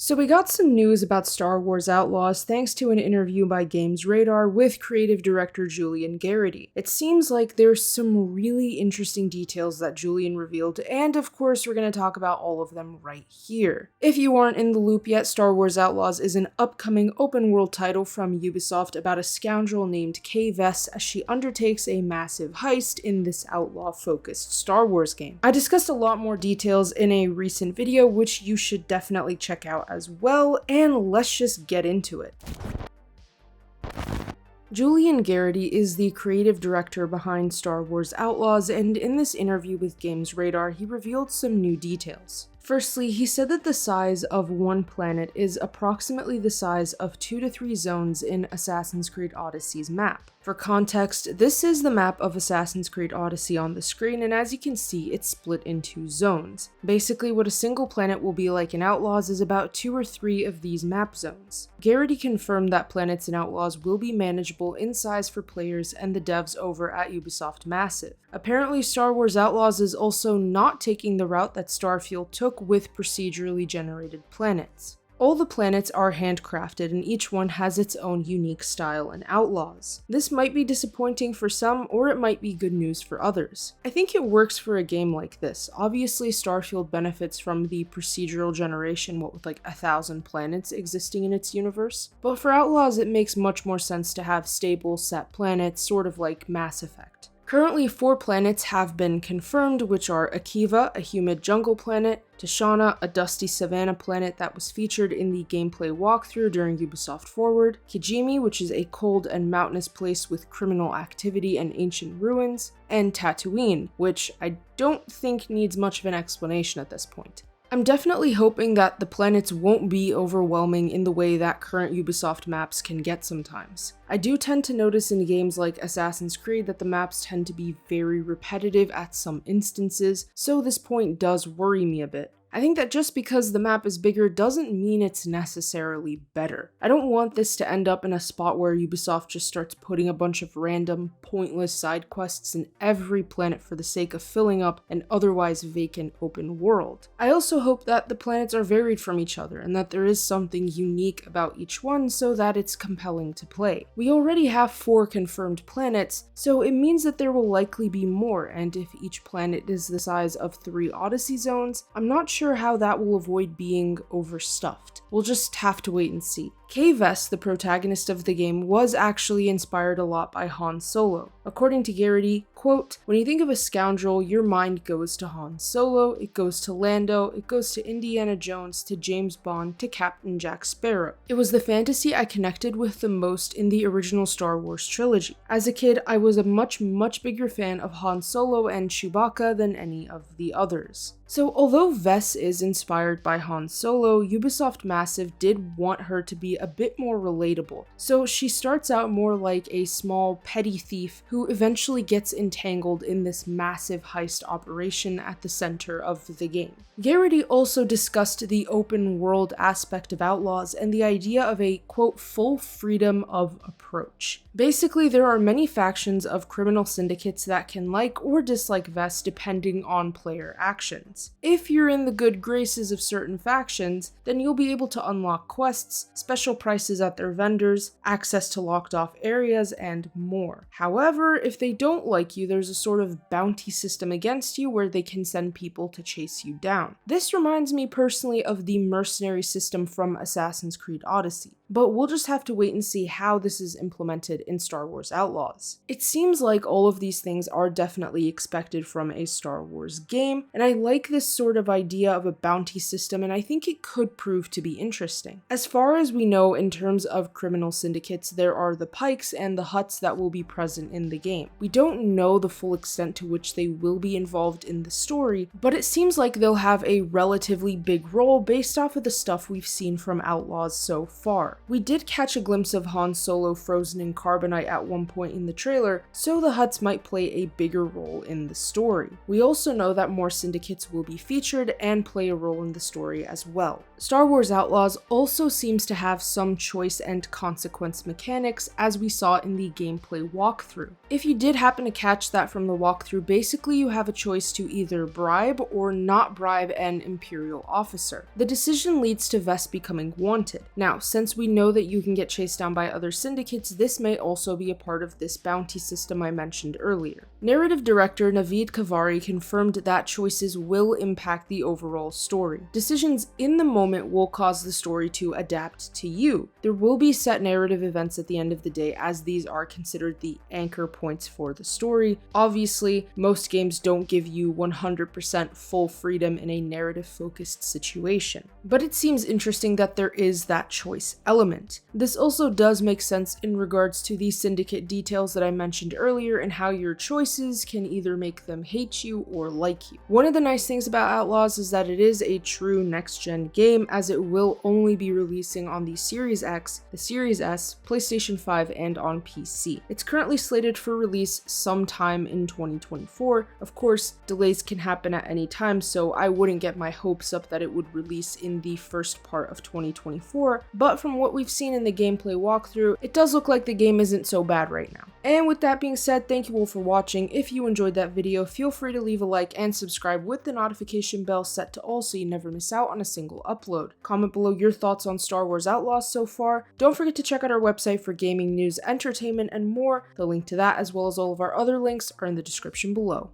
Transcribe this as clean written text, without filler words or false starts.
So we got some news about Star Wars Outlaws thanks to an interview by GamesRadar with creative director Julian Gerighty. It seems like there's some really interesting details that Julian revealed, and of course we're going to talk about all of them right here. If you aren't in the loop yet, Star Wars Outlaws is an upcoming open world title from Ubisoft about a scoundrel named Kay Vess as she undertakes a massive heist in this outlaw-focused Star Wars game. I discussed a lot more details in a recent video, which you should definitely check out as well, and let's just get into it. Julian Gerighty is the creative director behind Star Wars Outlaws, and in this interview with GamesRadar, he revealed some new details. Firstly, he said that the size of one planet is approximately the size of 2 to 3 zones in Assassin's Creed Odyssey's map. For context, this is the map of Assassin's Creed Odyssey on the screen, and as you can see, it's split into zones. Basically, what a single planet will be like in Outlaws is about 2 or 3 of these map zones. Gerighty confirmed that planets in Outlaws will be manageable in size for players and the devs over at Ubisoft Massive. Apparently, Star Wars Outlaws is also not taking the route that Starfield took with procedurally generated planets. All the planets are handcrafted and each one has its own unique style and Outlaws. This might be disappointing for some, or it might be good news for others. I think it works for a game like this. Obviously, Starfield benefits from the procedural generation, what with like 1,000 planets existing in its universe. But for Outlaws, it makes much more sense to have stable, set planets, sort of like Mass Effect. Currently, 4 planets have been confirmed, which are Akiva, a humid jungle planet, Toshara, a dusty savannah planet that was featured in the gameplay walkthrough during Ubisoft Forward, Kijimi, which is a cold and mountainous place with criminal activity and ancient ruins, and Tatooine, which I don't think needs much of an explanation at this point. I'm definitely hoping that the planets won't be overwhelming in the way that current Ubisoft maps can get sometimes. I do tend to notice in games like Assassin's Creed that the maps tend to be very repetitive at some instances, so this point does worry me a bit. I think that just because the map is bigger doesn't mean it's necessarily better. I don't want this to end up in a spot where Ubisoft just starts putting a bunch of random, pointless side quests in every planet for the sake of filling up an otherwise vacant open world. I also hope that the planets are varied from each other and that there is something unique about each one so that it's compelling to play. We already have 4 confirmed planets, so it means that there will likely be more, and if each planet is the size of 3 Odyssey zones, I'm not sure how that will avoid being overstuffed. We'll just have to wait and see. Kay Vess, the protagonist of the game, was actually inspired a lot by Han Solo. According to Gerighty, quote, "When you think of a scoundrel, your mind goes to Han Solo, it goes to Lando, it goes to Indiana Jones, to James Bond, to Captain Jack Sparrow. It was the fantasy I connected with the most in the original Star Wars trilogy. As a kid, I was a much bigger fan of Han Solo and Chewbacca than any of the others." So although Vess is inspired by Han Solo, Ubisoft Massive did want her to be a bit more relatable. So she starts out more like a small, petty thief who eventually gets entangled in this massive heist operation at the center of the game. Gerighty also discussed the open world aspect of Outlaws and the idea of a, quote, full freedom of approach. Basically, there are many factions of criminal syndicates that can like or dislike Vess depending on player actions. If you're in the good graces of certain factions, then you'll be able to unlock quests, special prices at their vendors, access to locked off areas, and more. However, if they don't like you, there's a sort of bounty system against you where they can send people to chase you down. This reminds me personally of the mercenary system from Assassin's Creed Odyssey, but we'll just have to wait and see how this is implemented in Star Wars Outlaws. It seems like all of these things are definitely expected from a Star Wars game, and I like this sort of idea of a bounty system, and I think it could prove to be interesting. As far as we know in terms of criminal syndicates, there are the Pikes and the Hutts that will be present in the game. We don't know the full extent to which they will be involved in the story, but it seems like they'll have a relatively big role based off of the stuff we've seen from Outlaws so far. We did catch a glimpse of Han Solo frozen in carbonite at one point in the trailer, so the Hutts might play a bigger role in the story. We also know that more syndicates will be featured and play a role in the story as well. Star Wars Outlaws also seems to have some choice and consequence mechanics, as we saw in the gameplay walkthrough. If you did happen to catch that from the walkthrough, basically you have a choice to either bribe or not bribe an Imperial officer. The decision leads to Vess becoming wanted. Now, since we know that you can get chased down by other syndicates, this may also be a part of this bounty system I mentioned earlier. Narrative director Naveed Kavari confirmed that choices will impact the overall story. Decisions in the moment will cause the story to adapt to you. There will be set narrative events at the end of the day, as these are considered the anchor points for the story. Obviously, most games don't give you 100% full freedom in a narrative-focused situation, but it seems interesting that there is that choice element. This also does make sense in regards to the syndicate details that I mentioned earlier and how your choices can either make them hate you or like you. One of the nice things about Outlaws is that it is a true next-gen game, as it will only be releasing on the Series X, the Series S, PlayStation 5, and on PC. It's currently slated for release sometime in 2024. Of course, delays can happen at any time, so I wouldn't get my hopes up that it would release in the first part of 2024, but from what we've seen in the gameplay walkthrough, it does look like the game isn't so bad right now. And with that being said, thank you all for watching. If you enjoyed that video, feel free to leave a like and subscribe with the notification bell set to all so you never miss out on a single upload. Comment below your thoughts on Star Wars Outlaws so far. Don't forget to check out our website for gaming news, entertainment, and more. The link to that, as well as all of our other links, are in the description below.